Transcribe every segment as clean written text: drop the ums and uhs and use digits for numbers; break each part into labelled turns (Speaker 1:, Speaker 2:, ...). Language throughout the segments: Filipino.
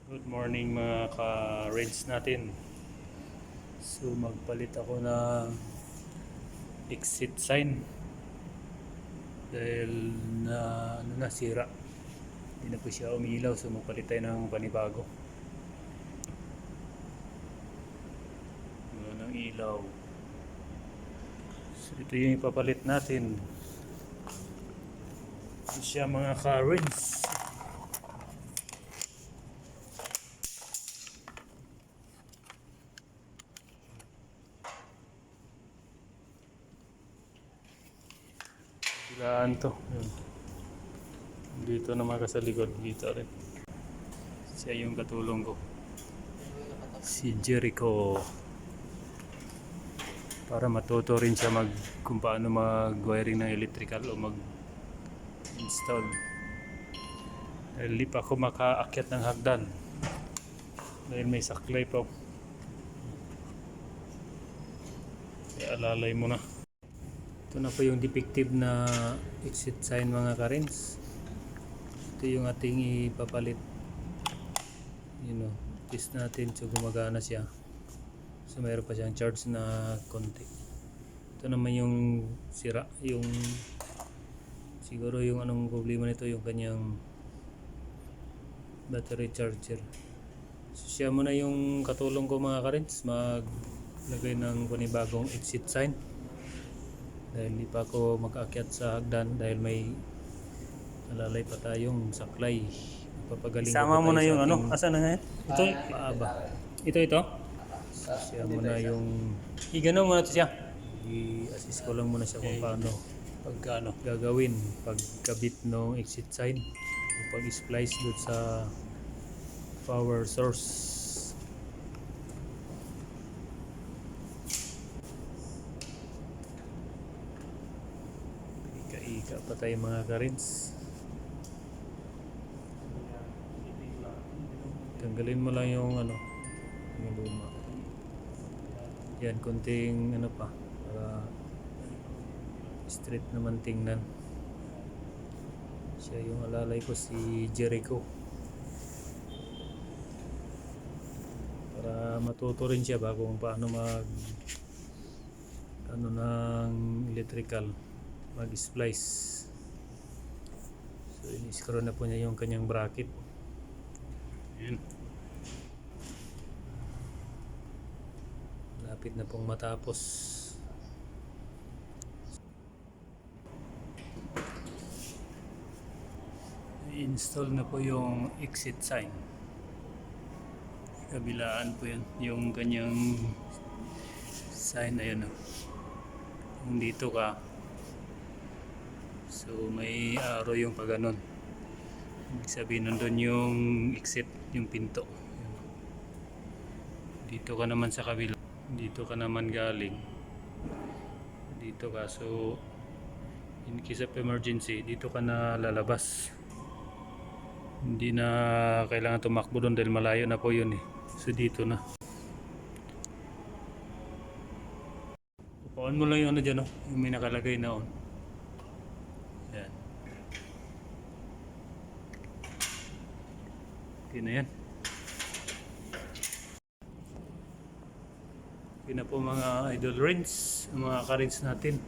Speaker 1: Good morning mga ka-reds natin. So magpalit ako ng exit sign dahil na nasira. Hindi na po siya umilaw, so magpalit tayo ng panibago. Ng ilaw. So ito yung ipapalit natin. Ito siya mga ka-reds. Bilaan to. Yun. Dito naman ka sa likod. Dito rin. Siya yung katulong ko. Si Jericho. Para matuto rin siya kung paano mag-wiring ng electrical o mag-install. Dahil di pa ako makaakyat ng hagdan. Dahil may saklay pa. Kaya alalay mo na. Ito na po yung defective na exit sign mga karins. Ito yung ating ipapalit. Test natin so gumagana siya. So mayroon pa siyang charge na konti. Ito naman yung sira, siguro yung anong problema nito, yung kanyang battery charger. So siya muna yung katulong ko mga karins maglagay ng panibagong exit sign. Dahil hindi pa ako mag-aakyat sa hagdan dahil may nalalay pa tayong saklay. Papagaling
Speaker 2: Sama mo na yung ano? Asan na ngayon?
Speaker 1: Ito? Paaba. Ito? So, siya muna yung... Igano muna ito siya. I-assist ko lang muna siya kung paano gagawin pagkabit ng exit sign. Pag-splice doon sa power source. Ika pa tayo mga karins. Tanggalin mo lang yung yung luma. Yan, konting pa para straight naman tingnan. Siya yung alalay ko, si Jericho. Para matuto rin siya bago kung paano ng electrical mag-splice. So in-screw na po niya yung kanyang bracket. Ayan. Lapit na pong matapos. I-install na po yung exit sign. Kabilaan po yan. Yung kanyang sign, ayan o. Kung dito ka, so may arrow yung pag-ganon. Ibig sabihin nandun yung exit, yung pinto. Dito ka naman sa kabila. Dito ka naman galing. Dito ka. So in case of emergency, dito ka na lalabas. Hindi na kailangan tumakbo doon dahil malayo na po yun eh. So dito na. On mo lang yung dyan yung may nakalagay na on. Yan. Okay na yan. Okay na po mga idol rins, mga ka-rins natin.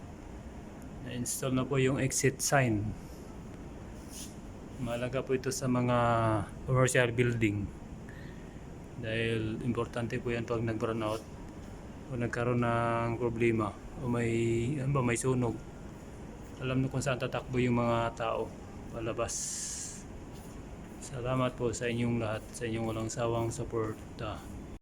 Speaker 1: Na-install na po yung exit sign. Mahalaga po ito sa mga commercial building. Dahil importante po yan pag nag-burn out o nagkaroon ng problema o may sunog. Alam na kung saan tatakbo yung mga tao palabas. Salamat po sa inyong lahat, sa inyong walang sawang suporta.